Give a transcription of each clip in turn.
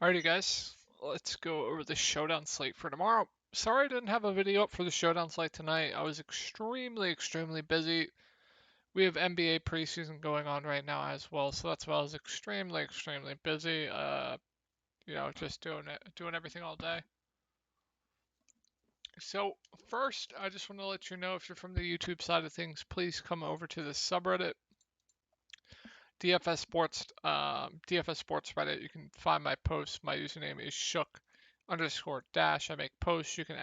Alrighty guys, let's go over the showdown slate for tomorrow. Sorry I didn't have a video up for the showdown slate tonight. I was extremely busy. We have NBA preseason going on right now as well, so that's why I was extremely busy. Just doing everything all day. So first, I just want to let you know, if you're from the YouTube side of things, please come over to the subreddit DFS Sports Reddit. You can find my posts. My username is shook_dash. I make posts. You can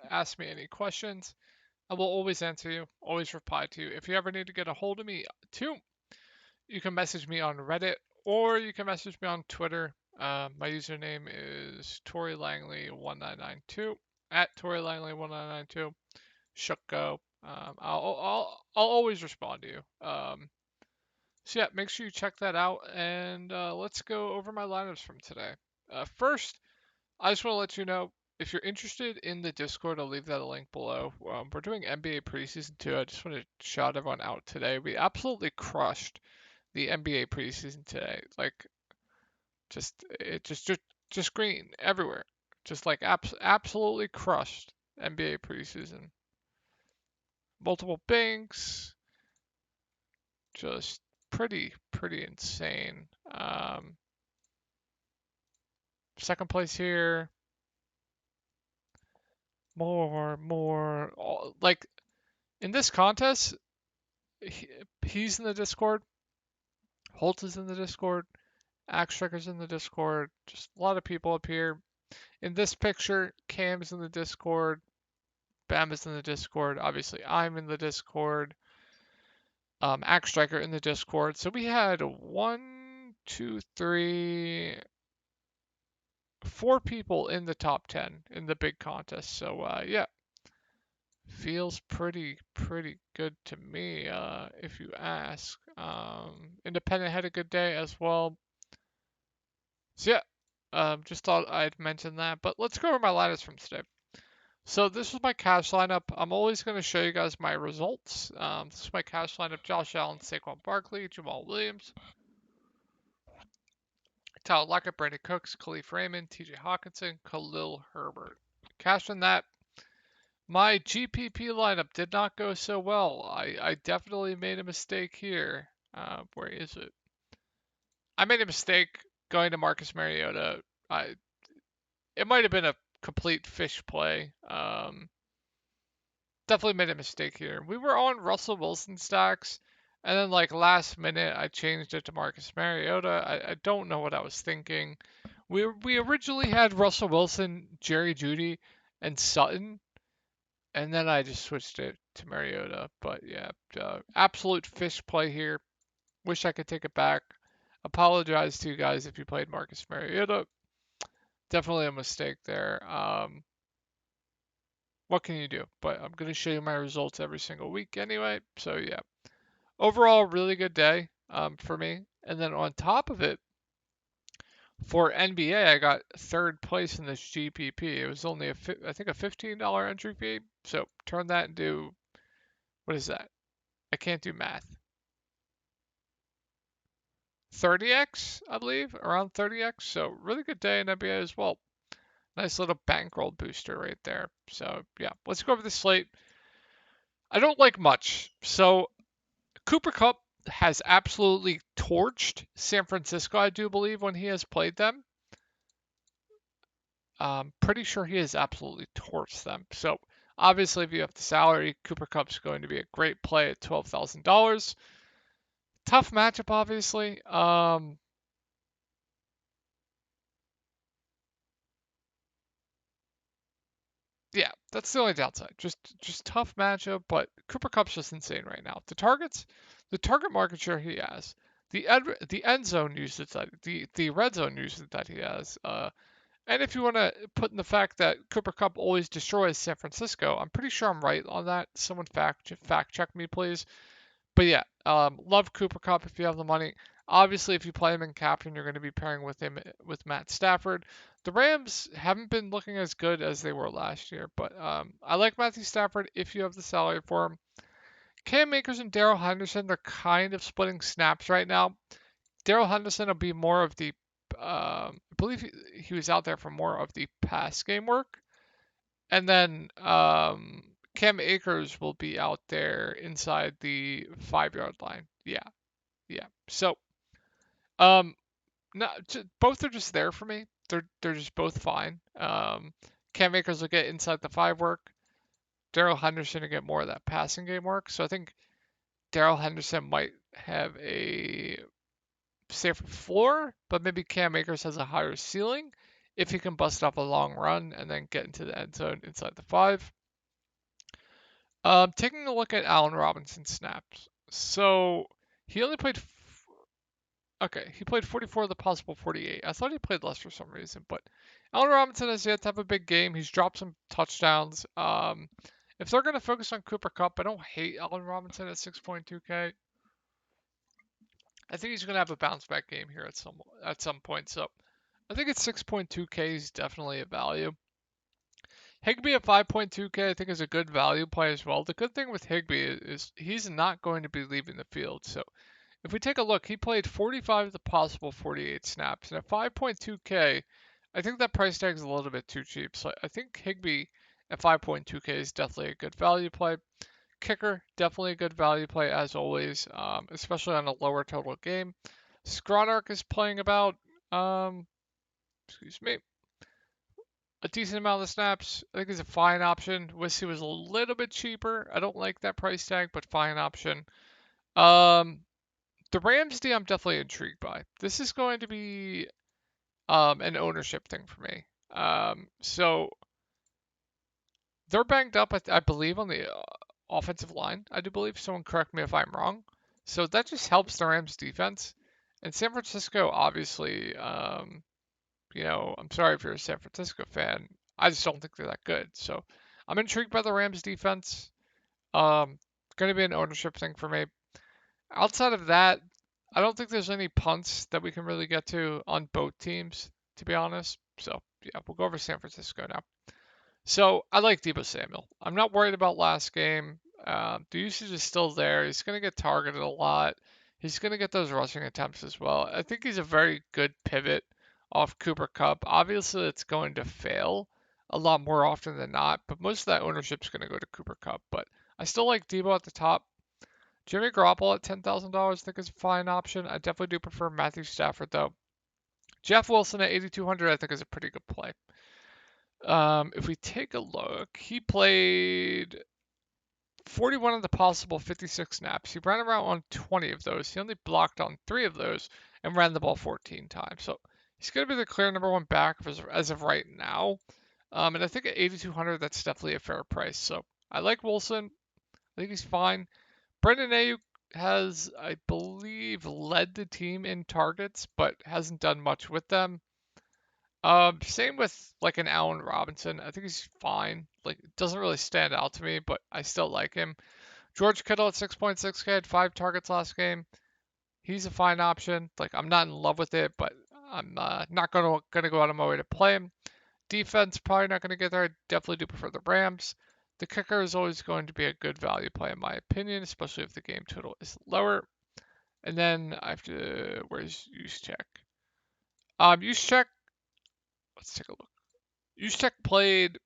ask me any questions. I will always answer you, always reply to you. If you ever need to get a hold of me too, you can message me on Reddit or you can message me on Twitter. My username is Tori Langley1992 at Tori Langley1992. Shook go. I'll always respond to you. So yeah, make sure you check that out, and let's go over my lineups from today. First, I just want to let you know, if you're interested in the Discord, I'll leave that a link below. We're doing NBA preseason 2. I just want to shout everyone out today. We absolutely crushed the NBA preseason today. Like, just green everywhere. Just like absolutely crushed NBA preseason. Multiple banks, just pretty insane. Second place here. More. Like, in this contest, he's in the Discord. Holt is in the Discord. Axe Tricker's in the Discord. Just a lot of people up here. In this picture, Cam's in the Discord. Bam is in the Discord. Obviously, I'm in the Discord. Axe Striker in the Discord. So we had 1, 2, 3, 4 people in the top 10 in the big contest. So yeah, feels pretty good to me, if you ask. Independent had a good day as well. So yeah, just thought I'd mention that. But let's go over my lineups from today. So this was my cash lineup. I'm always going to show you guys my results. This is my cash lineup: Josh Allen, Saquon Barkley, Jamal Williams, Tyler Lockett, Brandon Cooks, Khalif Raymond, TJ Hawkinson, Khalil Herbert. Cash on that. My GPP lineup did not go so well. I definitely made a mistake here. Where is it? I made a mistake going to Marcus Mariota. It might have been a complete fish play. Definitely made a mistake here. We were on Russell Wilson stacks, and then like last minute I changed it to Marcus Mariota. I don't know what I was thinking. We originally had Russell Wilson, Jerry Jeudy, and Sutton, and then I just switched it to Mariota. But yeah, absolute fish play here. Wish I could take it back. Apologize to you guys if you played Marcus Mariota. Definitely a mistake there. What can you do? But I'm going to show you my results every single week anyway. So yeah, overall, really good day for me. And then on top of it, for NBA, I got third place in this GPP. It was only I think a $15 entry fee. So turn that into, what is that? I can't do math. 30x, I believe, around 30x. So really good day in NBA as well. Nice little bankroll booster right there. So yeah, let's go over the slate. I don't like much. So Cooper Kupp has absolutely torched San Francisco, I do believe, when he has played them. Pretty sure he has absolutely torched them. So obviously, if you have the salary, Cooper Kupp's going to be a great play at $12,000. Tough matchup, obviously. Yeah, that's the only downside. Just tough matchup, but Cooper Kupp's just insane right now. The target market share he has, the end zone usage that the red zone usage that he has, and if you want to put in the fact that Cooper Kupp always destroys San Francisco, I'm pretty sure I'm right on that. Someone fact check me, please. But yeah, love Cooper Kupp if you have the money. Obviously, if you play him in captain, you're going to be pairing with him with Matt Stafford. The Rams haven't been looking as good as they were last year, but I like Matthew Stafford if you have the salary for him. Cam Akers and Darrell Henderson, they're kind of splitting snaps right now. Darrell Henderson will be more of the I believe he was out there for more of the pass game work. And then Cam Akers will be out there inside the 5-yard line. Yeah, yeah. So um, both are just there for me. They're just both fine. Cam Akers will get inside the 5 work. Darrell Henderson will get more of that passing game work. So I think Darrell Henderson might have a safer floor, but maybe Cam Akers has a higher ceiling if he can bust off a long run and then get into the end zone inside the 5. Taking a look at Allen Robinson's snaps. So he only played. Okay, he played 44 of the possible 48. I thought he played less for some reason, but Allen Robinson has yet to have a big game. He's dropped some touchdowns. If they're going to focus on Cooper Kupp, I don't hate Allen Robinson at 6.2K. I think he's going to have a bounce back game here at some point. So I think it's 6.2K is definitely a value. Higbee at 5.2K I think is a good value play as well. The good thing with Higbee is he's not going to be leaving the field. So if we take a look, he played 45 of the possible 48 snaps. And at 5.2K, I think that price tag is a little bit too cheap. So I think Higbee at 5.2K is definitely a good value play. Kicker, definitely a good value play as always, especially on a lower total game. Skronark is playing about, excuse me, a decent amount of snaps. I think he's a fine option. Wish was a little bit cheaper. I don't like that price tag, but fine option. The Rams D I'm definitely intrigued by. This is going to be an ownership thing for me. So they're banged up, I believe, on the offensive line. I do believe. Someone correct me if I'm wrong. So that just helps the Rams defense. And San Francisco, obviously, I'm sorry if you're a San Francisco fan. I just don't think they're that good. So I'm intrigued by the Rams defense. Going to be an ownership thing for me. Outside of that, I don't think there's any punts that we can really get to on both teams, to be honest. So yeah, we'll go over San Francisco now. So I like Deebo Samuel. I'm not worried about last game. The usage is still there. He's going to get targeted a lot. He's going to get those rushing attempts as well. I think he's a very good pivot off Cooper Kupp. Obviously, it's going to fail a lot more often than not, but most of that ownership is going to go to Cooper Kupp. But I still like Deebo at the top. Jimmy Garoppolo at $10,000 I think is a fine option. I definitely do prefer Matthew Stafford though. Jeff Wilson at 8,200 I think is a pretty good play. If we take a look, he played 41 of the possible 56 snaps. He ran around on 20 of those. He only blocked on 3 of those and ran the ball 14 times. So he's going to be the clear number 1 back as of right now. And I think at 8,200 that's definitely a fair price. So I like Wilson. I think he's fine. Brandon Ayuk has, I believe, led the team in targets, but hasn't done much with them. Same with like an Allen Robinson. I think he's fine. Like, it doesn't really stand out to me, but I still like him. George Kittle at 6.6K had 5 targets last game. He's a fine option. Like, I'm not in love with it, but I'm not gonna go out of my way to play him. Defense probably not gonna get there. I definitely do prefer the Rams. The kicker is always going to be a good value play in my opinion, especially if the game total is lower. And then I have to, where's use check? Use check. Let's take a look. Use check played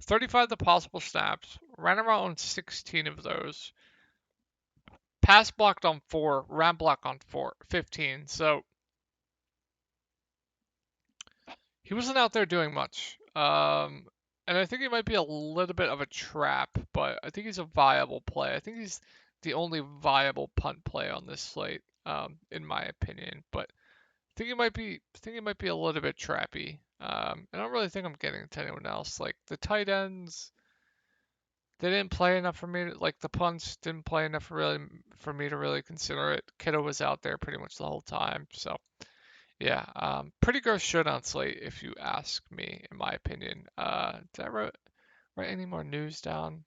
35 of the possible snaps, ran around 16 of those, pass blocked on 4, ran block on 15. So he wasn't out there doing much. And I think he might be a little bit of a trap, but I think he's a viable play. I think he's the only viable punt play on this slate, in my opinion. But I think he might be a little bit trappy. I don't really think I'm getting to anyone else. Like the tight ends, they didn't play enough for me. Like the punts didn't play enough for me to really consider it. Kiddo was out there pretty much the whole time. So yeah, pretty gross showdown slate if you ask me, in my opinion. Did I write any more news down?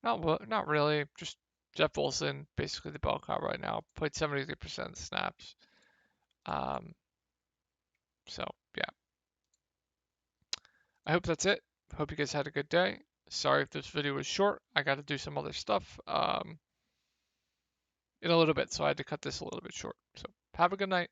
Not really. Just Jeff Wilson, basically the bell cow right now. Played 73% of the snaps. Um, so yeah, I hope that's it. Hope you guys had a good day. Sorry if this video was short. I got to do some other stuff. in a little bit, so I had to cut this a little bit short. So have a good night.